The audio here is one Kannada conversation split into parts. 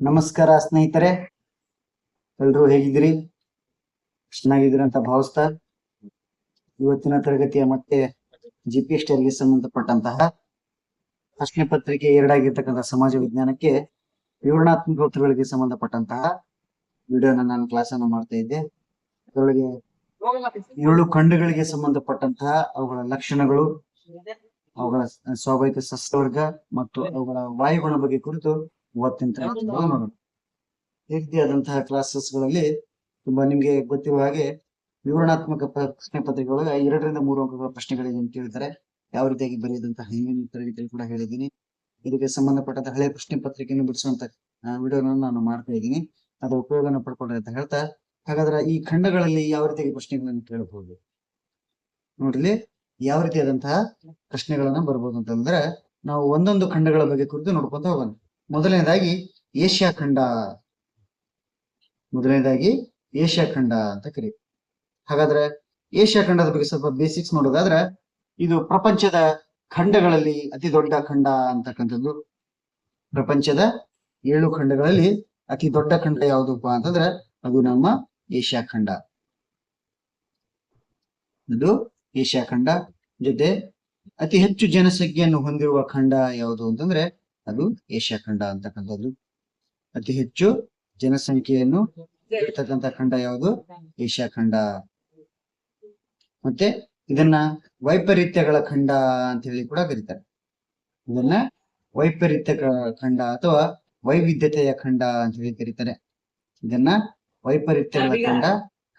ನಮಸ್ಕಾರ ಸ್ನೇಹಿತರೆ, ಎಲ್ರು ಹೇಗಿದ್ದೀರಿ? ಚೆನ್ನಾಗಿದ್ದೀರಿ ಅಂತ ಭಾವಿಸ್ತಾ ಇವತ್ತಿನ ತರಗತಿಯ ಮತ್ತೆ GPST ಗೆ ಸಂಬಂಧಪಟ್ಟಂತಹ ಪ್ರಶ್ನೆ ಪತ್ರಿಕೆ 2 ಆಗಿರ್ತಕ್ಕಂಥ ಸಮಾಜ ವಿಜ್ಞಾನಕ್ಕೆ ವಿವರಣಾತ್ಮಕ ಉತ್ತರಗಳಿಗೆ ಸಂಬಂಧಪಟ್ಟಂತಹ ವಿಡಿಯೋನ ನಾನು ಕ್ಲಾಸ್ ಅನ್ನು ಮಾಡ್ತಾ ಇದ್ದೆ. ಅದರೊಳಗೆ 7 ಖಂಡಗಳಿಗೆ ಸಂಬಂಧಪಟ್ಟಂತಹ ಅವುಗಳ ಲಕ್ಷಣಗಳು, ಅವುಗಳ ಸ್ವಾಭಾವಿಕ ಸಸ್ಯವರ್ಗ ಮತ್ತು ಅವುಗಳ ವಾಯುಗುಣ ಬಗ್ಗೆ ಕುರಿತು ಇವತ್ತಿನ ತರಗತಿಯಲ್ಲಿ ನೋಡೋಣ. ಈ ರೀತಿಯಾದಂತಹ ಕ್ಲಾಸಸ್ಗಳಲ್ಲಿ ತುಂಬಾ ನಿಮ್ಗೆ ಗೊತ್ತಿರುವ ಹಾಗೆ ವಿವರಣಾತ್ಮಕ ಪ್ರಶ್ನೆ ಪತ್ರಿಕೆಗಳು 2 ರಿಂದ 3 ಅಂಕಗಳ ಪ್ರಶ್ನೆಗಳಿಗೆ ಅಂತ ಹೇಳ್ತಾರೆ. ಯಾವ ರೀತಿಯಾಗಿ ಬರೆಯುವಂತಹ ಹಿಂದಿನ ತರಗತಿಯಲ್ಲಿ ಕೂಡ ಹೇಳಿದ್ದೀನಿ. ಇದಕ್ಕೆ ಸಂಬಂಧಪಟ್ಟಂತ ಹಳೆ ಪ್ರಶ್ನೆ ಪತ್ರಿಕೆಯನ್ನು ಬಿಡಿಸುವಂತ ವಿಡಿಯೋನ ನಾನು ಮಾಡ್ತಾ ಇದ್ದೀನಿ. ಅದರ ಉಪಯೋಗನ ಪಡ್ಕೊಂಡ್ರೆ ಅಂತ ಹೇಳ್ತಾ, ಹಾಗಾದ್ರೆ ಈ ಖಂಡಗಳಲ್ಲಿ ಯಾವ ರೀತಿಯಾಗಿ ಪ್ರಶ್ನೆಗಳನ್ನು ಕೇಳಬಹುದು ನೋಡ್ರಿ. ಯಾವ ರೀತಿಯಾದಂತಹ ಪ್ರಶ್ನೆಗಳನ್ನ ಬರ್ಬೋದು ಅಂತಂದ್ರೆ, ನಾವು ಒಂದೊಂದು ಖಂಡಗಳ ಬಗ್ಗೆ ಕುರಿತು ನೋಡ್ಕೊಂತ ಹೋಗೋಣ. ಮೊದಲನೇದಾಗಿ ಏಷ್ಯಾ ಖಂಡ ಅಂತ ಕರೀತೀವಿ. ಹಾಗಾದ್ರೆ ಏಷ್ಯಾ ಖಂಡದ ಬಗ್ಗೆ ಸ್ವಲ್ಪ ಬೇಸಿಕ್ಸ್ ನೋಡೋದಾದ್ರೆ, ಇದು ಪ್ರಪಂಚದ ಖಂಡಗಳಲ್ಲಿ ಅತಿ ದೊಡ್ಡ ಖಂಡ ಅಂತಕ್ಕಂಥದ್ದು. ಪ್ರಪಂಚದ 7 ಖಂಡಗಳಲ್ಲಿ ಅತಿ ದೊಡ್ಡ ಖಂಡ ಯಾವುದಪ್ಪ ಅಂತಂದ್ರೆ ಅದು ನಮ್ಮ ಏಷ್ಯಾ ಖಂಡ. ಇದು ಏಷ್ಯಾ ಖಂಡ. ಜೊತೆ ಅತಿ ಹೆಚ್ಚು ಜನಸಂಖ್ಯೆಯನ್ನು ಹೊಂದಿರುವ ಖಂಡ ಯಾವುದು ಅಂತಂದ್ರೆ ಅದು ಏಷ್ಯಾ ಖಂಡ ಅಂತಕ್ಕಂಥದ್ದು. ಅತಿ ಹೆಚ್ಚು ಜನಸಂಖ್ಯೆಯನ್ನು ಇರ್ತಕ್ಕಂಥ ಖಂಡ ಯಾವುದು? ಏಷ್ಯಾ ಖಂಡ. ಮತ್ತೆ ಇದನ್ನ ವೈಪರೀತ್ಯಗಳ ಖಂಡ ಅಂತ ಹೇಳಿ ಕೂಡ ಕರೀತಾರೆ. ಇದನ್ನ ವೈಪರೀತ್ಯ ಖಂಡ ಅಥವಾ ವೈವಿಧ್ಯತೆಯ ಖಂಡ ಅಂತ ಹೇಳಿ ಕರೀತಾರೆ. ಇದನ್ನ ವೈಪರೀತ್ಯಗಳ ಖಂಡ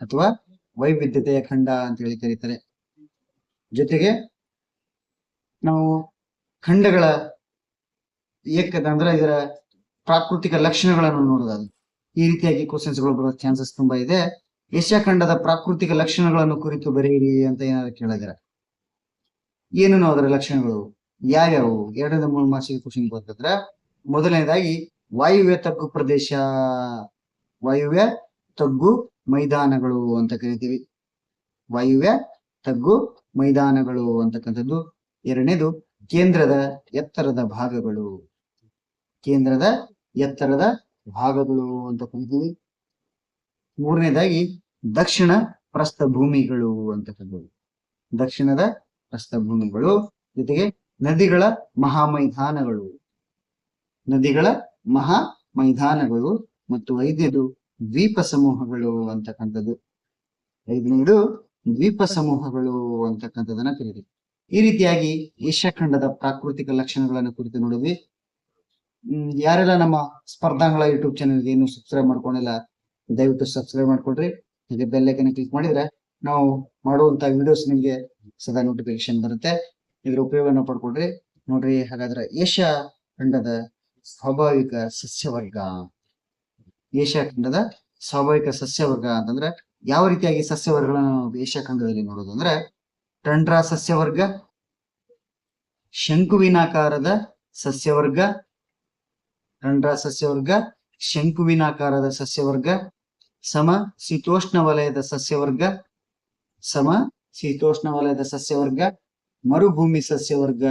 ಅಥವಾ ವೈವಿಧ್ಯತೆಯ ಖಂಡ ಅಂತ ಹೇಳಿ ಕರೀತಾರೆ. ಜೊತೆಗೆ ನಾವು ಖಂಡಗಳ ಅಂದ್ರೆ ಇದರ ಪ್ರಾಕೃತಿಕ ಲಕ್ಷಣಗಳನ್ನು ನೋಡೋದಾದ್ರೆ ಈ ರೀತಿಯಾಗಿ ಕ್ವಶನ್ಸ್ಗಳು ಬರೋ ಚಾನ್ಸಸ್ ತುಂಬಾ ಇದೆ. ಏಷ್ಯಾ ಖಂಡದ ಪ್ರಾಕೃತಿಕ ಲಕ್ಷಣಗಳನ್ನು ಕುರಿತು ಬರೆಯಿರಿ ಅಂತ ಏನಾದ್ರು ಕೇಳಿದಾರೆ. ಏನು ಅದರ ಲಕ್ಷಣಗಳು ಯಾವ್ಯಾವು? 2 ರಿಂದ 3 ಮಾರ್ಕ್ಸಿಗೆ ಕ್ವಶನ್ ಬರ್ತಂದ್ರೆ, ಮೊದಲನೇದಾಗಿ ವಾಯುವ್ಯ ತಗ್ಗು ಪ್ರದೇಶ, ವಾಯುವ್ಯ ತಗ್ಗು ಮೈದಾನಗಳು ಅಂತ ಕರಿತೀವಿ. ವಾಯುವ್ಯ ತಗ್ಗು ಮೈದಾನಗಳು ಅಂತಕ್ಕಂಥದ್ದು. ಎರಡನೇದು ಕೇಂದ್ರದ ಎತ್ತರದ ಭಾಗಗಳು, ಕೇಂದ್ರದ ಎತ್ತರದ ಭಾಗಗಳು ಅಂತ ಕರಿತೀವಿ. ಮೂರನೇದಾಗಿ ದಕ್ಷಿಣ ಪ್ರಸ್ಥಭೂಮಿಗಳು ಅಂತಕ್ಕಂಥದ್ದು, ದಕ್ಷಿಣದ ಪ್ರಸ್ಥಭೂಮಿಗಳು. ಜೊತೆಗೆ ನದಿಗಳ ಮಹಾಮೈದಾನಗಳು, ನದಿಗಳ ಮಹಾ ಮೈದಾನಗಳು. ಮತ್ತು 5ನೇದು ದ್ವೀಪ ಸಮೂಹಗಳು ಅಂತಕ್ಕಂಥದ್ದು. 5ನೇದು ದ್ವೀಪ ಸಮೂಹಗಳು ಅಂತಕ್ಕಂಥದ್ದನ್ನ ಕರೀತೀವಿ. ಈ ರೀತಿಯಾಗಿ ಏಷ್ಯಾ ಖಂಡದ ಪ್ರಾಕೃತಿಕ ಲಕ್ಷಣಗಳನ್ನು ಕುರಿತು ನೋಡಿದ್ವಿ. ಯಾರೆಲ್ಲ ನಮ್ಮ ಸ್ಪರ್ಧಾಂಗಳ ಯೂಟ್ಯೂಬ್ ಚಾನಲ್ಗೆ ಇನ್ನೂ ಸಬ್ಸ್ಕ್ರೈಬ್ ಮಾಡ್ಕೊಂಡಿಲ್ಲ, ದಯವಿಟ್ಟು ಸಬ್ಸ್ಕ್ರೈಬ್ ಮಾಡ್ಕೊಡ್ರಿ. ಹೀಗೆ ಬೆಲ್ ಐಕಾನ್ ಕ್ಲಿಕ್ ಮಾಡಿದ್ರೆ ನಾವು ಮಾಡುವಂತ ವಿಡಿಯೋಸ್ ನಿಮ್ಗೆ ಸದಾ ನೋಟಿಫಿಕೇಶನ್ ಬರುತ್ತೆ. ಇದ್ರ ಉಪಯೋಗನ ಪಡ್ಕೊಡ್ರಿ ನೋಡ್ರಿ. ಹಾಗಾದ್ರೆ ಏಷ್ಯಾ ಖಂಡದ ಸ್ವಾಭಾವಿಕ ಸಸ್ಯವರ್ಗ. ಏಷ್ಯಾ ಖಂಡದ ಸ್ವಾಭಾವಿಕ ಸಸ್ಯವರ್ಗ ಅಂತಂದ್ರೆ ಯಾವ ರೀತಿಯಾಗಿ ಸಸ್ಯವರ್ಗಗಳನ್ನು ಏಷ್ಯಾ ಖಂಡದಲ್ಲಿ ನೋಡೋದು ಅಂದ್ರೆ, ಟಂಡ್ರಾ ಸಸ್ಯವರ್ಗ, ಶಂಕುವಿನಾಕಾರದ ಸಸ್ಯವರ್ಗ, ಟಂಡ್ರಾ ಸಸ್ಯವರ್ಗ, ಶಂಕುವಿನಾಕಾರದ ಸಸ್ಯವರ್ಗ, ಸಮ ಶೀತೋಷ್ಣ ವಲಯದ ಸಸ್ಯವರ್ಗ, ಸಮ ಶೀತೋಷ್ಣ ವಲಯದ ಸಸ್ಯವರ್ಗ, ಮರುಭೂಮಿ ಸಸ್ಯವರ್ಗ,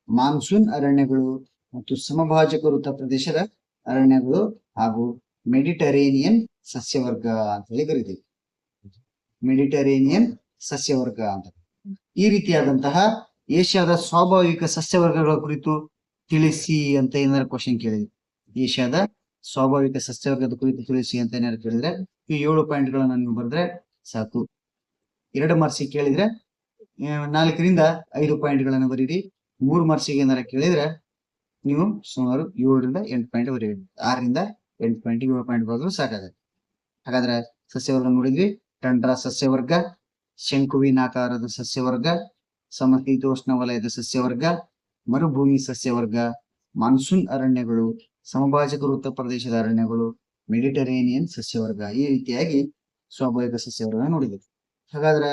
ಮಾನ್ಸೂನ್ ಅರಣ್ಯಗಳು ಮತ್ತು ಸಮಭಾಜಕ ವೃತ್ತ ಪ್ರದೇಶದ ಅರಣ್ಯಗಳು ಹಾಗೂ ಮೆಡಿಟರೇನಿಯನ್ ಸಸ್ಯವರ್ಗ ಅಂತ ಹೇಳಿ ಕರಿತೀವಿ. ಮೆಡಿಟರೇನಿಯನ್ ಸಸ್ಯವರ್ಗ ಅಂತ. ಈ ರೀತಿಯಾದಂತಹ ಏಷ್ಯಾದ ಸ್ವಾಭಾವಿಕ ಸಸ್ಯವರ್ಗಗಳ ಕುರಿತು ತಿಳಿಸಿ ಅಂತ ಏನಾದ್ರು ಕ್ವಶನ್ ಕೇಳಿದ್ವಿ. ಏಷ್ಯಾದ ಸ್ವಾಭಾವಿಕ ಸಸ್ಯವರ್ಗದ ಕುರಿತು ತಿಳಿಸಿ ಅಂತ ಏನಾದ್ರು ಕೇಳಿದ್ರೆ ಈ 7 ಪಾಯಿಂಟ್ಗಳನ್ನ ನೀವು ಬರೆದ್ರೆ ಸಾಕು. 2 ಮಾರ್ಕ್ಸಿಗೆ ಕೇಳಿದ್ರೆ 4 ರಿಂದ 5 ಪಾಯಿಂಟ್ಗಳನ್ನು ಬರೀರಿ. 3 ಮಾರ್ಕ್ಸಿಗೆ ಏನಾರ ಕೇಳಿದ್ರೆ ನೀವು ಸುಮಾರು 7 ರಿಂದ 8 ಪಾಯಿಂಟ್ ಬರೀರಿ. 6 ರಿಂದ 8 ಪಾಯಿಂಟ್ 7 ಪಾಯಿಂಟ್ ಬರೆದ್ರು ಸಾಕಾಗುತ್ತೆ. ಹಾಗಾದ್ರೆ ಸಸ್ಯವರ್ಗ ನೋಡಿದ್ವಿ. ಟಂಡ್ರಾ ಸಸ್ಯವರ್ಗ, ಶಂಕುವಿನಾಕಾರದ ಸಸ್ಯವರ್ಗ, ಸಮಶೀತೋಷ್ಣ ವಲಯದ ಸಸ್ಯವರ್ಗ, ಮರುಭೂಮಿ ಸಸ್ಯವರ್ಗ, ಮಾನ್ಸೂನ್ ಅರಣ್ಯಗಳು, ಸಮಭಾಜಕ ವೃತ್ತ ಪ್ರದೇಶದ ಅರಣ್ಯಗಳು, ಮೆಡಿಟರೇನಿಯನ್ ಸಸ್ಯವರ್ಗ. ಈ ರೀತಿಯಾಗಿ ಸ್ವಾಭಾವಿಕ ಸಸ್ಯವರ್ಗ ನೋಡಿದ್ವಿ. ಹಾಗಾದ್ರೆ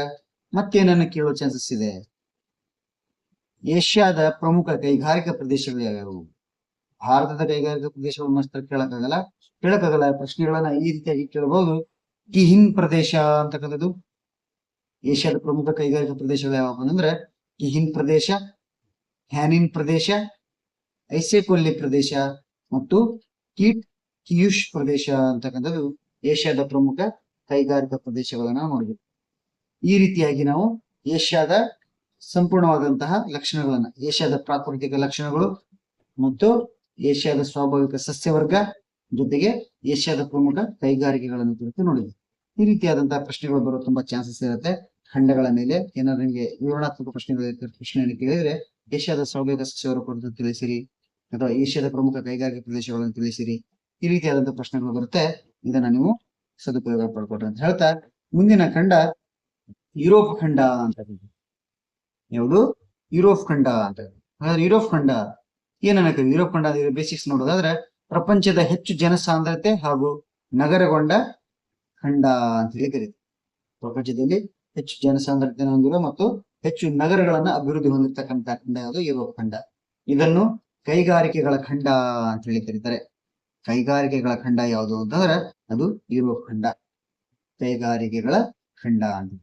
ಮತ್ತೇನನ್ನ ಕೇಳೋ ಚಾನ್ಸಸ್ ಇದೆ? ಏಷ್ಯಾದ ಪ್ರಮುಖ ಕೈಗಾರಿಕಾ ಪ್ರದೇಶಗಳು ಯಾವ್ಯಾವು? ಭಾರತದ ಕೈಗಾರಿಕಾ ಪ್ರದೇಶಗಳು ಮಾತ್ರ ಕೇಳಕ್ಕಾಗಲ್ಲ. ಪ್ರಶ್ನೆಗಳನ್ನ ಈ ರೀತಿಯಾಗಿ ಕೇಳಬಹುದು. ಕಿಹಿನ್ ಪ್ರದೇಶ ಅಂತಕ್ಕಂಥದ್ದು. ಏಷ್ಯಾದ ಪ್ರಮುಖ ಕೈಗಾರಿಕಾ ಪ್ರದೇಶಗಳು ಯಾವಪ್ಪ ಅಂದ್ರೆ ಕಿಹಿನ್ ಪ್ರದೇಶ, ಹ್ಯಾನಿನ್ ಪ್ರದೇಶ, ಐಸೆಕೊಲ್ಲಿ ಪ್ರದೇಶ ಮತ್ತು ಕೀಟ್ ಕಿಯೂಶ್ ಪ್ರದೇಶ ಅಂತಕ್ಕಂಥದ್ದು ಏಷ್ಯಾದ ಪ್ರಮುಖ ಕೈಗಾರಿಕಾ ಪ್ರದೇಶಗಳನ್ನ ನೋಡ್ಬೇಕು. ಈ ರೀತಿಯಾಗಿ ನಾವು ಏಷ್ಯಾದ ಸಂಪೂರ್ಣವಾದಂತಹ ಲಕ್ಷಣಗಳನ್ನ, ಏಷ್ಯಾದ ಪ್ರಾಕೃತಿಕ ಲಕ್ಷಣಗಳು ಮತ್ತು ಏಷ್ಯಾದ ಸ್ವಾಭಾವಿಕ ಸಸ್ಯವರ್ಗ ಜೊತೆಗೆ ಏಷ್ಯಾದ ಪ್ರಮುಖ ಕೈಗಾರಿಕೆಗಳನ್ನು ಕುರಿತು ನೋಡಿದ್ವಿ. ಈ ರೀತಿಯಾದಂತಹ ಪ್ರಶ್ನೆಗಳು ಬರೋ ತುಂಬಾ ಚಾನ್ಸಸ್ ಇರುತ್ತೆ. ಖಂಡಗಳ ಮೇಲೆ ಏನಾದ್ರು ನಿಮಗೆ ವಿವರಣಾತ್ಮಕ ಪ್ರಶ್ನೆಯನ್ನು ಕೇಳಿದ್ರೆ ಏಷ್ಯಾದ ಸ್ವಾಭಾವಿಕ ಸಸ್ಯವರ್ಗ ಕುರಿತು ತಿಳಿಸಿರಿ ಅಥವಾ ಏಷ್ಯಾದ ಪ್ರಮುಖ ಕೈಗಾರಿಕಾ ಪ್ರದೇಶಗಳನ್ನು ತಿಳಿಸಿರಿ, ಈ ರೀತಿಯಾದಂತಹ ಪ್ರಶ್ನೆಗಳು ಬರುತ್ತೆ. ಇದನ್ನ ನೀವು ಸದುಪಯೋಗ ಪಡ್ಕೊಟ್ರಿ ಅಂತ ಹೇಳ್ತಾ ಮುಂದಿನ ಖಂಡ ಯುರೋಪ್ ಖಂಡ ಅಂತ. ಯಾವುದು? ಯುರೋಪ್ ಖಂಡ ಅಂತ. ಹಾಗಾದ್ರೆ ಯುರೋಪ್ ಖಂಡ ಏನನ್ನಕ್ಕೆ? ಯುರೋಪ್ ಖಂಡ ಬೇಸಿಕ್ಸ್ ನೋಡೋದಾದ್ರೆ ಪ್ರಪಂಚದ ಹೆಚ್ಚು ಜನಸಾಂದ್ರತೆ ಹಾಗೂ ನಗರಗೊಂಡ ಖಂಡ ಅಂತ ಹೇಳಿ ಕರೀತೀವಿ. ಪ್ರಪಂಚದಲ್ಲಿ ಹೆಚ್ಚು ಜನಸಾಂದ್ರತೆ ಹೊಂದಿರುವ ಮತ್ತು ಹೆಚ್ಚು ನಗರಗಳನ್ನ ಅಭಿವೃದ್ಧಿ ಹೊಂದಿರತಕ್ಕಂತ ಖಂಡ ಯಾವುದು? ಯುರೋಪ್ ಖಂಡ. ಇದನ್ನು ಕೈಗಾರಿಕೆಗಳ ಖಂಡ ಅಂತ ಹೇಳಿ ಕರೀತಾರೆ. ಕೈಗಾರಿಕೆಗಳ ಖಂಡ ಯಾವುದು ಅಂತಂದ್ರೆ ಅದು ಯುರೋಪ್ ಖಂಡ, ಕೈಗಾರಿಕೆಗಳ ಖಂಡ ಅಂತ.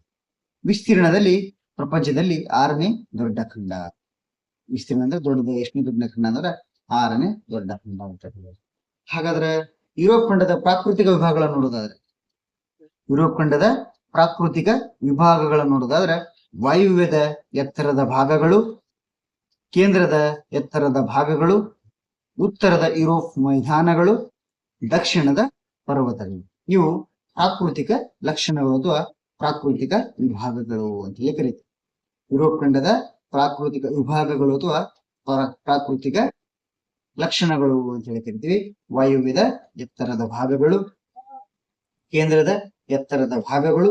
ವಿಸ್ತೀರ್ಣದಲ್ಲಿ ಪ್ರಪಂಚದಲ್ಲಿ 6ನೇ ದೊಡ್ಡ ಖಂಡ. ವಿಸ್ತೀರ್ಣ ಅಂದ್ರೆ ದೊಡ್ಡದು. ಎಷ್ಟನೇ ದೊಡ್ಡ ಖಂಡ ಅಂದ್ರೆ 6ನೇ ದೊಡ್ಡ ಖಂಡ ಅಂತ ಹೇಳಿ. ಹಾಗಾದ್ರೆ ಯುರೋಪ್ ಖಂಡದ ಪ್ರಾಕೃತಿಕ ವಿಭಾಗಗಳನ್ನು ನೋಡೋದಾದ್ರೆ, ಯುರೋಪ್ ಖಂಡದ ಪ್ರಾಕೃತಿಕ ವಿಭಾಗಗಳನ್ನು ನೋಡೋದಾದ್ರೆ ವಾಯುವ್ಯದ ಎತ್ತರದ ಭಾಗಗಳು, ಕೇಂದ್ರದ ಎತ್ತರದ ಭಾಗಗಳು, ಉತ್ತರದ ಯುರೋಪ್ ಮೈದಾನಗಳು, ದಕ್ಷಿಣದ ಪರ್ವತಗಳು. ಇವು ಪ್ರಾಕೃತಿಕ ಲಕ್ಷಣಗಳು ಅಥವಾ ಪ್ರಾಕೃತಿಕ ವಿಭಾಗಗಳು ಅಂತ ಹೇಳಿ ಕರೀತೀವಿ. ಯುರೋಪ್ ಖಂಡದ ಪ್ರಾಕೃತಿಕ ವಿಭಾಗಗಳು ಅಥವಾ ಪ್ರಾಕೃತಿಕ ಲಕ್ಷಣಗಳು ಅಂತ ಹೇಳಿ ಕರಿತೀವಿ. ವಾಯುವ್ಯದ ಎತ್ತರದ ಭಾಗಗಳು, ಕೇಂದ್ರದ ಎತ್ತರದ ಭಾಗಗಳು,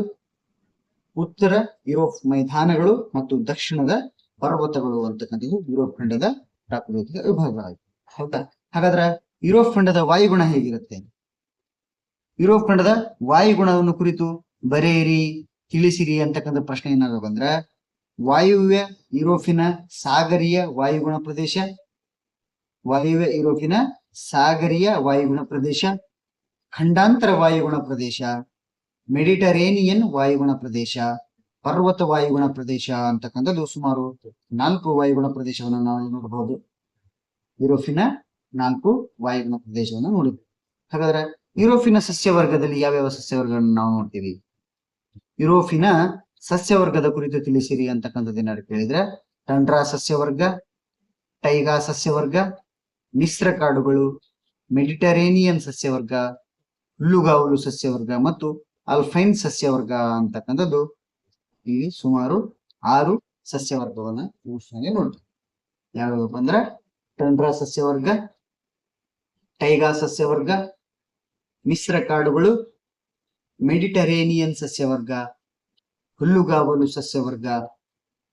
ಉತ್ತರ ಯುರೋಪ್ ಮೈದಾನಗಳು ಮತ್ತು ದಕ್ಷಿಣದ ಪರ್ವತಗಳು ಅಂತಕ್ಕಂಥದ್ದು ಯುರೋಪ್ ಖಂಡದ ಪ್ರಾಕೃತಿಕ ವಿಭಾಗಗಳಾಗಿವೆ. ಹೌದಾ? ಹಾಗಾದ್ರೆ ಯುರೋಪ್ ಖಂಡದ ವಾಯುಗುಣ ಹೇಗಿರುತ್ತೆ? ಯುರೋಪ್ ಖಂಡದ ವಾಯುಗುಣವನ್ನು ಕುರಿತು ಬರೆಯಿರಿ, ತಿಳಿಸಿರಿ ಅಂತಕ್ಕಂಥ ಪ್ರಶ್ನೆ ಏನಾದ್ರು ಬಂದ್ರೆ ವಾಯುವ್ಯ ಯುರೋಪಿನ ಸಾಗರೀಯ ವಾಯುಗುಣ ಪ್ರದೇಶ, ವಾಯುವ್ಯ ಯುರೋಪಿನ ಸಾಗರೀಯ ವಾಯುಗುಣ ಪ್ರದೇಶ, ಖಂಡಾಂತರ ವಾಯುಗುಣ ಪ್ರದೇಶ, ಮೆಡಿಟರೇನಿಯನ್ ವಾಯುಗುಣ ಪ್ರದೇಶ, ಪರ್ವತ ವಾಯುಗುಣ ಪ್ರದೇಶ ಅಂತಕ್ಕಂಥದ್ದು ಸುಮಾರು 4 ವಾಯುಗುಣ ಪ್ರದೇಶವನ್ನು ನಾವು ನೋಡಬಹುದು. ಯುರೋಪಿನ 4 ವಾಯುಗುಣ ಪ್ರದೇಶವನ್ನು ನೋಡಿದ್ವಿ. ಹಾಗಾದ್ರೆ ಯುರೋಪಿನ ಸಸ್ಯವರ್ಗದಲ್ಲಿ ಯಾವ್ಯಾವ ಸಸ್ಯವರ್ಗಗಳನ್ನು ನಾವು ನೋಡ್ತೀವಿ? ಯುರೋಪಿನ ಸಸ್ಯವರ್ಗದ ಕುರಿತು ತಿಳಿಸಿರಿ ಅಂತಕ್ಕಂಥದ್ದು ಏನಾದ್ರು ಕೇಳಿದ್ರೆ ಟಂಡ್ರಾ ಸಸ್ಯವರ್ಗ, ಟೈಗಾ ಸಸ್ಯವರ್ಗ, ಮಿಶ್ರ ಕಾಡುಗಳು, ಮೆಡಿಟರೇನಿಯನ್ ಸಸ್ಯವರ್ಗ, ಹುಲ್ಲುಗಾವಲು ಸಸ್ಯವರ್ಗ ಮತ್ತು ಅಲ್ಫೈನ್ ಸಸ್ಯವರ್ಗ ಅಂತಕ್ಕಂಥದ್ದು ಇಲ್ಲಿ ಸುಮಾರು 6 ಸಸ್ಯವರ್ಗವನ್ನ ನೋಡ್ತೀವಿ. ಯಾವ್ಯಾವಪ್ಪ ಅಂದ್ರೆ ಟಂಡ್ರಾ ಸಸ್ಯವರ್ಗ, ಟೈಗಾ ಸಸ್ಯವರ್ಗ, ಮಿಶ್ರ ಕಾಡುಗಳು, ಮೆಡಿಟರೇನಿಯನ್ ಸಸ್ಯವರ್ಗ, ಹುಲ್ಲುಗಾವಲು ಸಸ್ಯವರ್ಗ,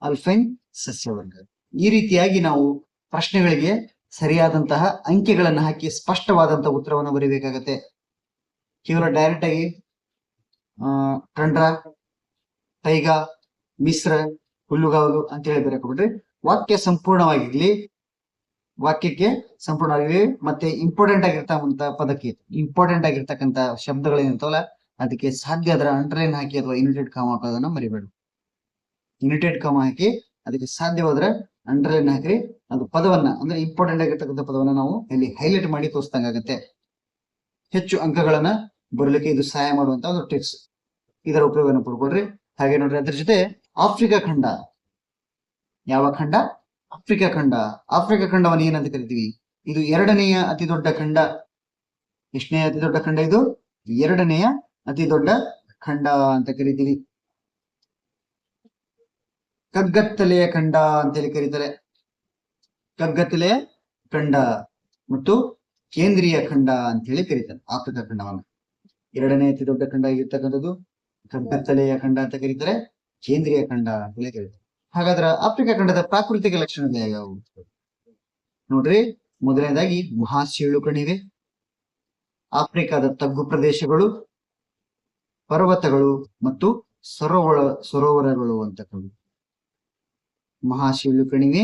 ಅಲ್ಫೈನ್ ಸಸ್ಯವರ್ಗ. ಈ ರೀತಿಯಾಗಿ ನಾವು ಪ್ರಶ್ನೆಗಳಿಗೆ ಸರಿಯಾದಂತಹ ಅಂಕೆಗಳನ್ನು ಹಾಕಿ ಸ್ಪಷ್ಟವಾದಂತಹ ಉತ್ತರವನ್ನು ಬರೀಬೇಕಾಗತ್ತೆ. ಕೇವಲ ಡೈರೆಕ್ಟ್ ಆಗಿ ಟಂಡ್ರಾ, ಟೈಗಾ, ಮಿಶ್ರ, ಹುಲ್ಲುಗಾವಲು ಅಂತ ಹೇಳಿ ಬರೆಯಕೊಬಿಟ್ರೆ ವಾಕ್ಯ ಸಂಪೂರ್ಣವಾಗಿರ್ಲಿ, ವಾಕ್ಯಕ್ಕೆ ಸಂಪೂರ್ಣವಾಗಿರ್ಲಿ ಮತ್ತೆ ಇಂಪಾರ್ಟೆಂಟ್ ಆಗಿರ್ತಕ್ಕಂಥ ಪದಕ್ಕೆ ಇಂಪಾರ್ಟೆಂಟ್ ಆಗಿರ್ತಕ್ಕಂಥ ಶಬ್ದಗಳೇನಿರ್ತಾವಲ್ಲ ಅದಕ್ಕೆ ಸಾಧ್ಯ ಅದರ ಅಂಡರ್ಲೈನ್ ಹಾಕಿ ಅಥವಾ ಯುನಿಟೆಡ್ ಕಾಮ ಹಾಕೋದನ್ನ ಮರಿಬೇಡ. ಯುನಿಟೆಡ್ ಕಾಮ ಹಾಕಿ ಅದಕ್ಕೆ ಸಾಧ್ಯವಾದ್ರೆ ಅಂಡರ್ಲೈನ್ ಹಾಕ್ರಿ. ಅದು ಪದವನ್ನ ಅಂದ್ರೆ ಇಂಪಾರ್ಟೆಂಟ್ ಆಗಿರ್ತಕ್ಕಂಥ ಪದವನ್ನ ನಾವು ಇಲ್ಲಿ ಹೈಲೈಟ್ ಮಾಡಿ ತೋರಿಸ್ದಂಗಾಗತ್ತೆ. ಹೆಚ್ಚು ಅಂಕಗಳನ್ನ ಬರಲಿಕ್ಕೆ ಇದು ಸಹಾಯ ಮಾಡುವಂತ ಒಂದು ಟ್ರಿಕ್ಸ್. ಇದರ ಉಪಯೋಗವನ್ನು ಪಡ್ಕೊಳ್ರಿ. ಹಾಗೆ ನೋಡ್ರಿ ಅದ್ರ ಜೊತೆ ಆಫ್ರಿಕಾ ಖಂಡ. ಯಾವ ಖಂಡ? ಆಫ್ರಿಕಾ ಖಂಡ. ಆಫ್ರಿಕಾ ಖಂಡವನ್ನು ಏನಂತ ಕರಿತೀವಿ? ಇದು 2ನೇಯ ಅತಿ ದೊಡ್ಡ ಖಂಡ. ಎಷ್ಟನೇ ಅತಿ ದೊಡ್ಡ ಖಂಡ ಇದು? 2ನೇಯ ಅತಿ ದೊಡ್ಡ ಖಂಡ ಅಂತ ಕರಿತೀವಿ. ಕಗ್ಗತ್ತಲೆಯ ಖಂಡ ಅಂತೇಳಿ ಕರೀತಾರೆ. ಕಗ್ಗತ್ತಲೆಯ ಖಂಡ ಮತ್ತು ಕೇಂದ್ರೀಯ ಖಂಡ ಅಂತ ಹೇಳಿ ಕರೀತಾರೆ ಆಫ್ರಿಕಾ ಖಂಡವನ್ನು. 2ನೇ ಅತಿ ದೊಡ್ಡ ಖಂಡ ಆಗಿರ್ತಕ್ಕಂಥದ್ದು ಕಗ್ಗತ್ತಲೆಯ ಖಂಡ ಅಂತ ಕರೀತಾರೆ, ಕೇಂದ್ರೀಯ ಖಂಡ ಅಂತ ಹೇಳಿ ಕರೀತಾರೆ. ಹಾಗಾದ್ರೆ ಆಫ್ರಿಕಾ ಖಂಡದ ಪ್ರಾಕೃತಿಕ ಲಕ್ಷಣಗಳು ಯಾವ್ಯಾವು ನೋಡ್ರಿ. ಮೊದಲನೇದಾಗಿ ಮಹಾಸೀಳು ಕಣಿವೆ, ಆಫ್ರಿಕಾದ ತಗ್ಗು ಪ್ರದೇಶಗಳು, ಪರ್ವತಗಳು ಮತ್ತು ಸರೋವರಗಳು ಅಂತಕ್ಕಂಥ. ಮಹಾಶಿಲು ಕಣಿವೆ,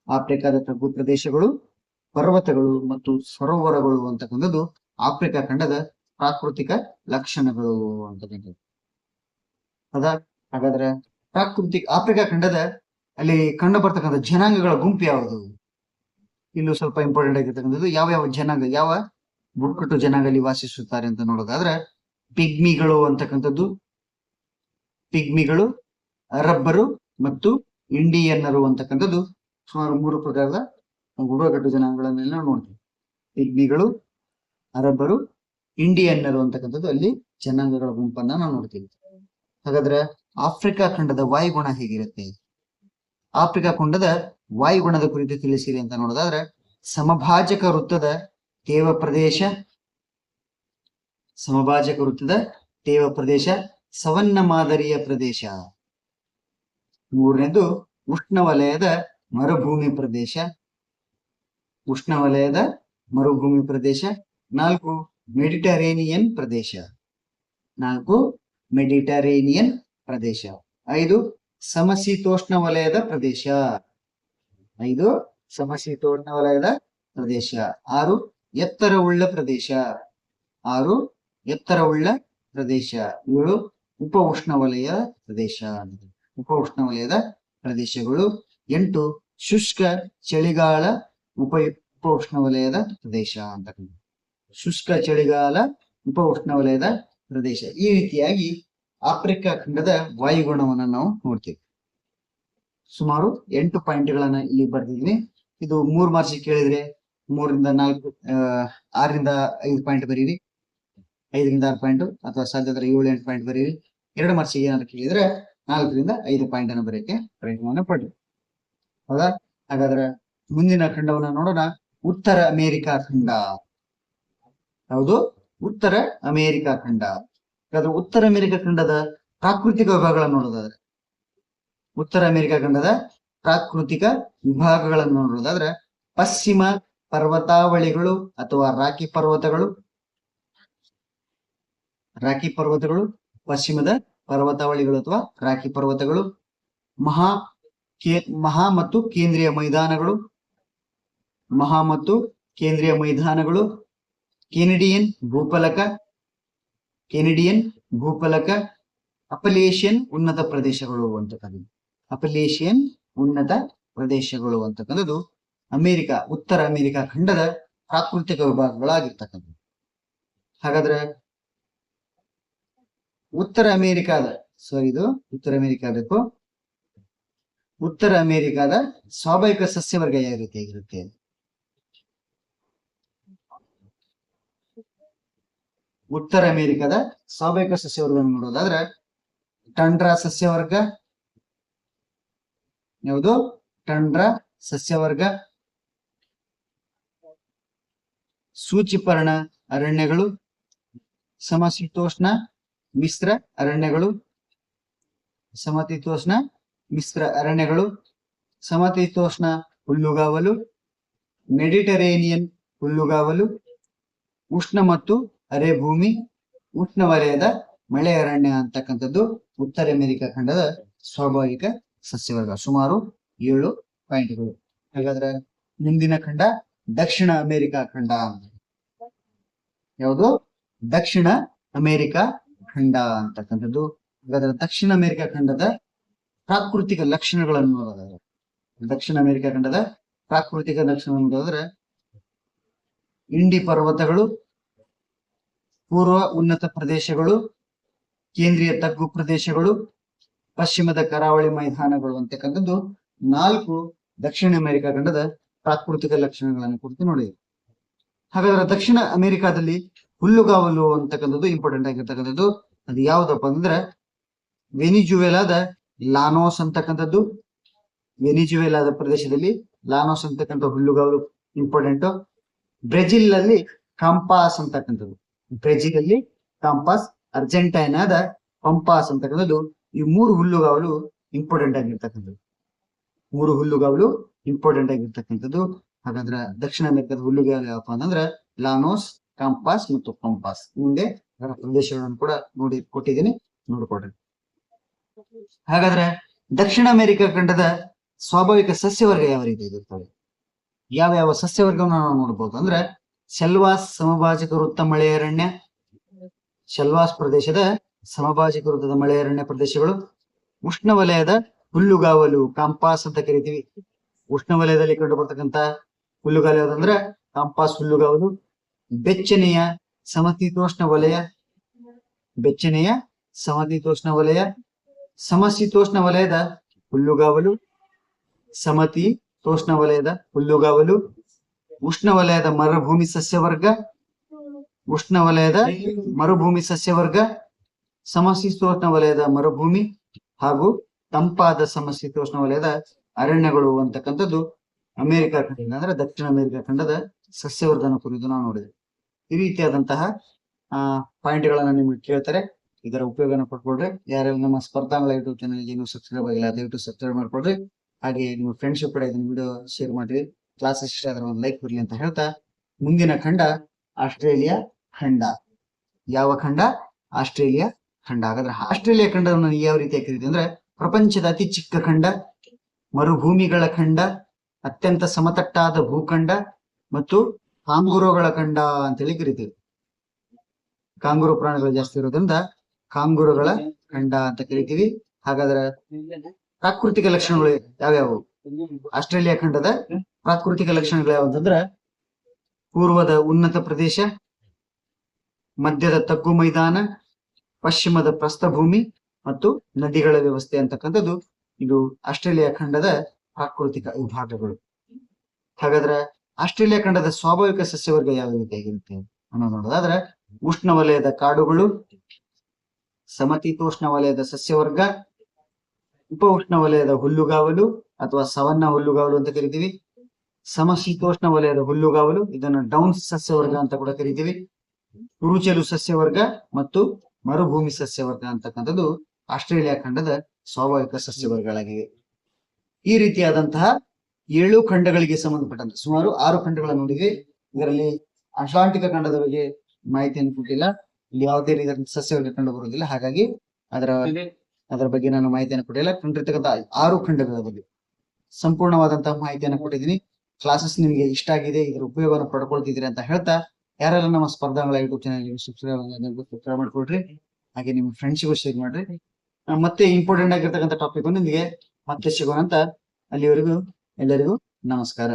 ಆಫ್ರಿಕಾದ ತಗ್ಗು ಪ್ರದೇಶಗಳು, ಪರ್ವತಗಳು ಮತ್ತು ಸರೋವರಗಳು ಅಂತಕ್ಕಂಥದ್ದು ಆಫ್ರಿಕಾ ಖಂಡದ ಪ್ರಾಕೃತಿಕ ಲಕ್ಷಣಗಳು ಅಂತಕ್ಕಂಥದ್ದು. ಹೌದಾ? ಹಾಗಾದ್ರೆ ಆಫ್ರಿಕಾ ಖಂಡದ ಅಲ್ಲಿ ಕಂಡು ಬರ್ತಕ್ಕಂಥ ಜನಾಂಗಗಳ ಗುಂಪು ಯಾವುದು? ಇಲ್ಲೂ ಸ್ವಲ್ಪ ಇಂಪಾರ್ಟೆಂಟ್ ಆಗಿರ್ತಕ್ಕಂಥದ್ದು ಯಾವ ಯಾವ ಜನಾಂಗ, ಯಾವ ಬುಡಕಟ್ಟು ಜನಾಂಗದಲ್ಲಿ ವಾಸಿಸುತ್ತಾರೆ ಅಂತ ನೋಡೋದಾದ್ರೆ ಪಿಗ್ಮಿಗಳು ಅಂತಕ್ಕಂಥದ್ದು, ಪಿಗ್ಮಿಗಳು, ಅರಬ್ಬರು ಮತ್ತು ಇಂಡಿಯನ್ನರು ಅಂತಕ್ಕಂಥದ್ದು ಸುಮಾರು 3 ಪ್ರಕಾರದ ಬುಡಕಟ್ಟು ಜನಾಂಗಗಳನ್ನೆಲ್ಲ ನಾವು ನೋಡ್ತೀವಿ. ಪಿಗ್ಮಿಗಳು, ಅರಬ್ಬರು, ಇಂಡಿಯನ್ನರು ಅಂತಕ್ಕಂಥದ್ದು ಅಲ್ಲಿ ಜನಾಂಗಗಳ ಗುಂಪನ್ನ ನಾವು ನೋಡ್ತೀವಿ. ಹಾಗಾದ್ರೆ ಆಫ್ರಿಕಾ ಖಂಡದ ವಾಯುಗುಣ ಹೇಗಿರುತ್ತೆ? ಆಫ್ರಿಕಾ ಖಂಡದ ವಾಯುಗುಣದ ಕುರಿತು ತಿಳಿಸಿರಿ ಅಂತ ನೋಡೋದಾದ್ರೆ ಸಮಭಾಜಕ ವೃತ್ತದ ತೇವ ಪ್ರದೇಶ, ಸಮಭಾಜಕ ವೃತ್ತದ ತೇವ ಪ್ರದೇಶ, ಸವನ್ನ ಮಾದರಿಯ ಪ್ರದೇಶ. 3ನೇದು ಉಷ್ಣವಲಯದ ಮರುಭೂಮಿ ಪ್ರದೇಶ, ಉಷ್ಣವಲಯದ ಮರುಭೂಮಿ ಪ್ರದೇಶ. 4 ಮೆಡಿಟರೇನಿಯನ್ ಪ್ರದೇಶ, 4 ಮೆಡಿಟರೇನಿಯನ್ ಪ್ರದೇಶ. 5 ಸಮಶೀತೋಷ್ಣ ವಲಯದ ಪ್ರದೇಶ, 5 ಸಮಶೀತೋಷ್ಣ ವಲಯದ ಪ್ರದೇಶ. 6 ಎತ್ತರವುಳ್ಳ ಪ್ರದೇಶ, 6 ಎತ್ತರವುಳ್ಳ ಪ್ರದೇಶ. 7 ಉಪ ಉಷ್ಣವಲಯ ಪ್ರದೇಶ, ಉಪ ಉಷ್ಣವಲಯದ ಪ್ರದೇಶಗಳು. 8 ಶುಷ್ಕ ಚಳಿಗಾಲ ಉಪ ಉಷ್ಣವಲಯದ ಪ್ರದೇಶ ಅಂತ, ಶುಷ್ಕ ಚಳಿಗಾಲ ಉಪ ಉಷ್ಣವಲಯದ ಪ್ರದೇಶ. ಈ ರೀತಿಯಾಗಿ ಆಫ್ರಿಕಾ ಖಂಡದ ವಾಯುಗುಣವನ್ನು ನಾವು ನೋಡ್ತೀವಿ. ಸುಮಾರು 8 ಪಾಯಿಂಟ್ಗಳನ್ನ ಇಲ್ಲಿ ಬರ್ತಿದ್ದೀನಿ. ಇದು 3 ಮಾರ್ಕ್ಸ್ ಕೇಳಿದ್ರೆ 3ರಿಂದ 4, 6ರಿಂದ 5 ಪಾಯಿಂಟ್ ಬರೀರಿ, 5ರಿಂದ 6 ಪಾಯಿಂಟ್, ಅಥವಾ ಸಾಧ್ಯ 7-8 ಪಾಯಿಂಟ್ ಬರೀರಿ. 2 ಮಾರ್ಕ್ಸ್ ಏನಾದ್ರು ಕೇಳಿದ್ರೆ 4ರಿಂದ 5 ಪಾಯಿಂಟ್ ಅನ್ನು ಬರೆಯಕ್ಕೆ ಪ್ರಯತ್ನವನ್ನ ಪಡ್ರಿ. ಹೌದಾ? ಹಾಗಾದ್ರೆ ಮುಂದಿನ ಖಂಡವನ್ನ ನೋಡೋಣ. ಉತ್ತರ ಅಮೆರಿಕಾ ಖಂಡ. ಯಾವುದು? ಉತ್ತರ ಅಮೆರಿಕಾ ಖಂಡ. ಹಾಗಾದ್ರೆ ಉತ್ತರ ಅಮೆರಿಕಾ ಖಂಡದ ಪ್ರಾಕೃತಿಕ ವಿಭಾಗಗಳನ್ನು ನೋಡೋದಾದ್ರೆ, ಉತ್ತರ ಅಮೆರಿಕಾ ಖಂಡದ ಪ್ರಾಕೃತಿಕ ವಿಭಾಗಗಳನ್ನು ನೋಡೋದಾದ್ರೆ ಪಶ್ಚಿಮ ಪರ್ವತಾವಳಿಗಳು ಅಥವಾ ರಾಕಿ ಪರ್ವತಗಳು, ರಾಕಿ ಪರ್ವತಗಳು, ಪಶ್ಚಿಮದ ಪರ್ವತಾವಳಿಗಳು ಅಥವಾ ರಾಕಿ ಪರ್ವತಗಳು. ಮಹಾ ಮತ್ತು ಕೇಂದ್ರೀಯ ಮೈದಾನಗಳು, ಮಹಾ ಮತ್ತು ಕೇಂದ್ರೀಯ ಮೈದಾನಗಳು. Canadian ಭೂಫಲಕ, Canadian ಭೂಫಲಕ. ಅಪಲೇಷಿಯನ್ ಉನ್ನತ ಪ್ರದೇಶಗಳು ಅಂತಕ್ಕಂಥದ್ದು, ಅಪಲೇಷಿಯನ್ ಉನ್ನತ ಪ್ರದೇಶಗಳು ಅಂತಕ್ಕಂಥದ್ದು ಅಮೆರಿಕ, ಉತ್ತರ ಅಮೆರಿಕಾ ಖಂಡದ ಪ್ರಾಕೃತಿಕ ವಿಭಾಗಗಳಾಗಿರ್ತಕ್ಕಂಥದ್ದು. ಹಾಗಾದ್ರೆ ಉತ್ತರ ಅಮೆರಿಕಾದ, ಇದು ಉತ್ತರ ಅಮೆರಿಕಾದಕ್ಕೂ, ಉತ್ತರ ಅಮೆರಿಕಾದ ಸ್ವಾಭಾವಿಕ ಸಸ್ಯವರ್ಗ ಯಾವ ರೀತಿಯಾಗಿರುತ್ತೆ? ಉತ್ತರ ಅಮೆರಿಕದ ಸ್ವಾಭಾವಿಕ ಸಸ್ಯವರ್ಗ ನೋಡೋದಾದ್ರೆ ಟಂಡ್ರಾ ಸಸ್ಯವರ್ಗ. ಯಾವುದು? ಟಂಡ್ರಾ ಸಸ್ಯವರ್ಗ. ಸೂಚಿಪರ್ಣ ಅರಣ್ಯಗಳು, ಸಮಶೀತೋಷ್ಣ ಮಿಶ್ರ ಅರಣ್ಯಗಳು, ಸಮಶೀತೋಷ್ಣ ಮಿಶ್ರ ಅರಣ್ಯಗಳು. ಸಮಶೀತೋಷ್ಣ ಹುಲ್ಲುಗಾವಲು, ಮೆಡಿಟರೇನಿಯನ್ ಹುಲ್ಲುಗಾವಲು. ಉಷ್ಣ ಮತ್ತು ಅರೆಭೂಮಿ, ಉಷ್ಣವಲಯದ ಮಳೆ ಅರಣ್ಯ ಅಂತಕ್ಕಂಥದ್ದು ಉತ್ತರ ಅಮೆರಿಕಾ ಖಂಡದ ಸ್ವಾಭಾವಿಕ ಸಸ್ಯವರ್ಗ. ಸುಮಾರು 7 ಪಾಯಿಂಟ್ಗಳು. ಹಾಗಾದ್ರೆ ಮುಂದಿನ ಖಂಡ ದಕ್ಷಿಣ ಅಮೆರಿಕಾ ಖಂಡ. ಯಾವುದು? ದಕ್ಷಿಣ ಅಮೆರಿಕಾ ಖಂಡ ಅಂತಕ್ಕಂಥದ್ದು. ಹಾಗಾದ್ರೆ ದಕ್ಷಿಣ ಅಮೆರಿಕಾ ಖಂಡದ ಪ್ರಾಕೃತಿಕ ಲಕ್ಷಣಗಳನ್ನು ನೋಡೋದಾದ್ರೆ, ದಕ್ಷಿಣ ಅಮೆರಿಕಾ ಖಂಡದ ಪ್ರಾಕೃತಿಕ ಲಕ್ಷಣ ನೋಡೋದಾದ್ರೆ ಇಂಡಿ ಪರ್ವತಗಳು, ಪೂರ್ವ ಉನ್ನತ ಪ್ರದೇಶಗಳು, ಕೇಂದ್ರೀಯ ತಗ್ಗು ಪ್ರದೇಶಗಳು, ಪಶ್ಚಿಮದ ಕರಾವಳಿ ಮೈದಾನಗಳು ಅಂತಕ್ಕಂಥದ್ದು 4 ದಕ್ಷಿಣ ಅಮೆರಿಕಾ ಖಂಡದ ಪ್ರಾಕೃತಿಕ ಲಕ್ಷಣಗಳನ್ನು ಕುರಿತು ನೋಡಿದೆ. ಹಾಗಾದ್ರೆ ದಕ್ಷಿಣ ಅಮೆರಿಕಾದಲ್ಲಿ ಹುಲ್ಲುಗಾವಲು ಅಂತಕ್ಕಂಥದ್ದು ಇಂಪಾರ್ಟೆಂಟ್ ಆಗಿರ್ತಕ್ಕಂಥದ್ದು. ಅದು ಯಾವ್ದಪ್ಪ ಅಂದ್ರೆ ವೆನಿಜುವೆಲಾದ ಲಾನೋಸ್ ಅಂತಕ್ಕಂಥದ್ದು, ವೆನಿಜುವೆಲಾದ ಪ್ರದೇಶದಲ್ಲಿ ಲಾನೋಸ್ ಅಂತಕ್ಕಂಥ ಹುಲ್ಲುಗಾವಲು ಇಂಪಾರ್ಟೆಂಟ್. ಬ್ರೆಜಿಲ್ ಅಲ್ಲಿ ಕಾಂಪಾಸ್ ಅಂತಕ್ಕಂಥದ್ದು, ಬ್ರೆಜಿಲ್ ಅಲ್ಲಿ ಕಾಂಪಾಸ್, ಅರ್ಜೆಂಟೈನಾದ ಪಂಪಾಸ್ ಅಂತಕ್ಕಂಥದ್ದು. ಈ 3 ಹುಲ್ಲುಗಾವಲು ಇಂಪಾರ್ಟೆಂಟ್ ಆಗಿರ್ತಕ್ಕಂಥದ್ದು, 3 ಹುಲ್ಲುಗಾವಲು ಇಂಪಾರ್ಟೆಂಟ್ ಆಗಿರ್ತಕ್ಕಂಥದ್ದು. ಹಾಗಾದ್ರೆ ದಕ್ಷಿಣ ಅಮೆರಿಕದ ಹುಲ್ಲುಗಾವಲು ಯಾವಪ್ಪ ಅಂತಂದ್ರೆ ಲಾನೋಸ್, ಕಾಂಪಾಸ್ ಮತ್ತು ಪಂಪಾಸ್. ಮುಂದೆ ಅದರ ಪ್ರದೇಶಗಳನ್ನು ಕೂಡ ನೋಡಿ ಕೊಟ್ಟಿದ್ದೀನಿ, ನೋಡ್ಕೊಡ್ರಿ. ಹಾಗಾದ್ರೆ ದಕ್ಷಿಣ ಅಮೆರಿಕಾ ಖಂಡದ ಸ್ವಾಭಾವಿಕ ಸಸ್ಯವರ್ಗ ಯಾವ ರೀತಿ ಇರುತ್ತವೆ? ಯಾವ ಯಾವ ಸಸ್ಯವರ್ಗವನ್ನು ನಾವು ನೋಡ್ಬೋದು ಅಂದ್ರೆ ಶೆಲ್ವಾಸ್ ಸಮಭಾಜಕ ವೃತ್ತ ಮಳೆ ಅರಣ್ಯ, ಶೆಲ್ವಾಸ್ ಪ್ರದೇಶದ ಸಮಭಾಜಕ ವೃತ್ತದ ಮಳೆ ಅರಣ್ಯ ಪ್ರದೇಶಗಳು. ಉಷ್ಣವಲಯದ ಹುಲ್ಲುಗಾವಲು, ಕಾಂಪಾಸ್ ಅಂತ ಕರಿತೀವಿ. ಉಷ್ಣವಲಯದಲ್ಲಿ ಕಂಡು ಬರ್ತಕ್ಕಂತ ಹುಲ್ಲುಗಾವಲು ಯಾವ್ದಂದ್ರೆ ಕಾಂಪಾಸ್ ಹುಲ್ಲುಗಾವಲು. ಬೆಚ್ಚನೆಯ ಸಮಶೀತೋಷ್ಣ ವಲಯ, ಬೆಚ್ಚನೆಯ ಸಮಶೀತೋಷ್ಣ ವಲಯ, ಸಮಶೀತೋಷ್ಣ ವಲಯದ ಹುಲ್ಲುಗಾವಲು, ಸಮಶೀತೋಷ್ಣ ವಲಯದ ಹುಲ್ಲುಗಾವಲು, ಉಷ್ಣವಲಯದ ಮರುಭೂಮಿ ಸಸ್ಯವರ್ಗ, ಉಷ್ಣವಲಯದ ಮರುಭೂಮಿ ಸಸ್ಯವರ್ಗ, ಸಮಶೀತೋಷ್ಣ ವಲಯದ ಮರುಭೂಮಿ ಹಾಗೂ ತಂಪಾದ ಸಮಶೀತೋಷ್ಣ ವಲಯದ ಅರಣ್ಯಗಳು ಅಂತಕ್ಕಂಥದ್ದು ಅಮೆರಿಕ ಖಂಡ ಅಂದ್ರೆ ದಕ್ಷಿಣ ಅಮೆರಿಕ ಖಂಡದ ಸಸ್ಯವರ್ಗನ ಕುರಿತು ನಾವು ನೋಡಿದ್ವಿ. ಈ ರೀತಿಯಾದಂತಹ ಪಾಯಿಂಟ್ ಗಳನ್ನ ನಿಮ್ಗೆ ಕೇಳ್ತಾರೆ, ಇದರ ಉಪಯೋಗನ ಪಡ್ಕೊಳ್ರಿ. ಯಾರೆಲ್ಲ ನಮ್ಮ ಸ್ಪರ್ಧಾಂಗಳ ಯೂಟ್ಯೂಬ್ ಚಾನಲ್ಗೆ ನೀವು ಸಬ್ಸ್ಕ್ರೈಬ್ ಆಗಿಲ್ಲ ದಯವಿಟ್ಟು ಸಬ್ಸ್ಕ್ರೈಬ್ ಮಾಡ್ಕೊಳ್ರಿ. ಹಾಗೆ ನಿಮ್ಮ ಫ್ರೆಂಡ್ಶಿಪ್ ಕೂಡ ಇದನ್ನ ವಿಡಿಯೋ ಶೇರ್ ಮಾಡ್ರಿ. ಕ್ಲಾಸ್ ಇಷ್ಟ ಆದ್ರೆ ಒಂದು ಲೈಕ್ ಕೊಡ್ಲಿ ಅಂತ ಹೇಳ್ತಾ, ಮುಂದಿನ ಖಂಡ ಆಸ್ಟ್ರೇಲಿಯಾ ಖಂಡ. ಯಾವ ಖಂಡ? ಆಸ್ಟ್ರೇಲಿಯಾ ಖಂಡ. ಹಾಗಾದ್ರೆ ಆಸ್ಟ್ರೇಲಿಯಾ ಖಂಡವನ್ನು ಯಾವ ರೀತಿಯಾಗಿ ಕರೀತೀವಿ ಅಂದ್ರೆ ಪ್ರಪಂಚದ ಅತಿ ಚಿಕ್ಕ ಖಂಡ, ಮರುಭೂಮಿಗಳ ಖಂಡ, ಅತ್ಯಂತ ಸಮತಟ್ಟಾದ ಭೂಖಂಡ ಮತ್ತು ಕಾಂಗುರುಗಳ ಖಂಡ ಅಂತೇಳಿ ಕರಿತೀವಿ. ಕಾಂಗುರು ಪ್ರಾಣಿಗಳು ಜಾಸ್ತಿ ಇರೋದ್ರಿಂದ ಕಾಂಗುರುಗಳ ಖಂಡ ಅಂತ ಕರಿತೀವಿ. ಹಾಗಾದ್ರೆ ಪ್ರಾಕೃತಿಕ ಲಕ್ಷಣಗಳು ಯಾವ್ಯಾವು? ಆಸ್ಟ್ರೇಲಿಯಾ ಖಂಡದ ಪ್ರಾಕೃತಿಕ ಲಕ್ಷಣಗಳು ಯಾವಂತಂದ್ರ ಪೂರ್ವದ ಉನ್ನತ ಪ್ರದೇಶ, ಮಧ್ಯದ ತಗ್ಗು ಮೈದಾನ, ಪಶ್ಚಿಮದ ಪ್ರಸ್ಥಭೂಮಿ ಮತ್ತು ನದಿಗಳ ವ್ಯವಸ್ಥೆ ಅಂತಕ್ಕಂಥದ್ದು ಇದು ಆಸ್ಟ್ರೇಲಿಯಾ ಖಂಡದ ಪ್ರಾಕೃತಿಕ ವಿಭಾಗಗಳು. ಹಾಗಾದ್ರೆ ಆಸ್ಟ್ರೇಲಿಯಾ ಖಂಡದ ಸ್ವಾಭಾವಿಕ ಸಸ್ಯವರ್ಗ ಯಾವ ರೀತಿಯಾಗಿರುತ್ತೆ ಅನ್ನೋದು ನೋಡೋದಾದ್ರೆ ಉಷ್ಣವಲಯದ ಕಾಡುಗಳು, ಸಮಶೀತೋಷ್ಣ ವಲಯದ ಸಸ್ಯವರ್ಗ, ಉಪ ಉಷ್ಣವಲಯದ ಹುಲ್ಲುಗಾವಲು ಅಥವಾ ಸವನ್ನ ಹುಲ್ಲುಗಾವಲು ಅಂತ ಕರಿತೀವಿ, ಸಮಶೀತೋಷ್ಣ ವಲಯದ ಹುಲ್ಲುಗಾವಲು, ಇದನ್ನ ಡೌನ್ಸ್ ಸಸ್ಯವರ್ಗ ಅಂತ ಕೂಡ ಕರಿತೀವಿ, ಕುರುಚಲು ಸಸ್ಯವರ್ಗ ಮತ್ತು ಮರುಭೂಮಿ ಸಸ್ಯವರ್ಗ ಅಂತಕ್ಕಂಥದ್ದು ಆಸ್ಟ್ರೇಲಿಯಾ ಖಂಡದ ಸ್ವಾಭಾವಿಕ ಸಸ್ಯವರ್ಗಗಳಾಗಿವೆ. ಈ ರೀತಿಯಾದಂತಹ 7 ಖಂಡಗಳಿಗೆ ಸಂಬಂಧಪಟ್ಟಂತೆ ಸುಮಾರು 6 ಖಂಡಗಳನ್ನು ನೋಡಿದ್ವಿ. ಇದರಲ್ಲಿ ಅಟ್ಲಾಂಟಿಕ ಖಂಡದ ಬಗ್ಗೆ ಮಾಹಿತಿಯನ್ನು ಕೊಟ್ಟಿಲ್ಲ, ಇಲ್ಲಿ ಯಾವುದೇ ರೀತಿಯ ಸಸ್ಯವರ್ಗ ಕಂಡು ಬರುವುದಿಲ್ಲ, ಹಾಗಾಗಿ ಅದರ ಬಗ್ಗೆ ನಾನು ಮಾಹಿತಿಯನ್ನು ಕೊಟ್ಟಿಲ್ಲ. ಕಂಡಿರ್ತಕ್ಕಂಥ 6 ಖಂಡಗಳ ಬಗ್ಗೆ ಸಂಪೂರ್ಣವಾದಂತಹ ಮಾಹಿತಿಯನ್ನು ಕೊಟ್ಟಿದ್ದೀನಿ. ಕ್ಲಾಸಸ್ ನಿಮಗೆ ಇಷ್ಟ ಆಗಿದೆ, ಇದರ ಉಪಯೋಗವನ್ನು ಪಡ್ಕೊಳ್ತಿದ್ದೀರಿ ಅಂತ ಹೇಳ್ತಾ, ಯಾರೆಲ್ಲ ನಮ್ಮ ಸ್ಪರ್ಧಾಂಗಳ ಯೂಟ್ಯೂಬ್ ಚಾನಲ್ ಸಬ್ಸ್ಕ್ರೈಬ್ ಮಾಡ್ಕೊಳ್ರಿ. ಹಾಗೆ ನಿಮ್ಮ ಫ್ರೆಂಡ್ಸ್ಗೂ ಶೇರ್ ಮಾಡ್ರಿ. ಮತ್ತೆ ಇಂಪಾರ್ಟೆಂಟ್ ಆಗಿರ್ತಕ್ಕಂಥ ಟಾಪಿಕ್ ನಿಮಗೆ ಮತ್ತೆ ಸಿಗೋಣ ಅಂತ. ಅಲ್ಲಿವರೆಗೂ ಎಲ್ಲರಿಗೂ ನಮಸ್ಕಾರ.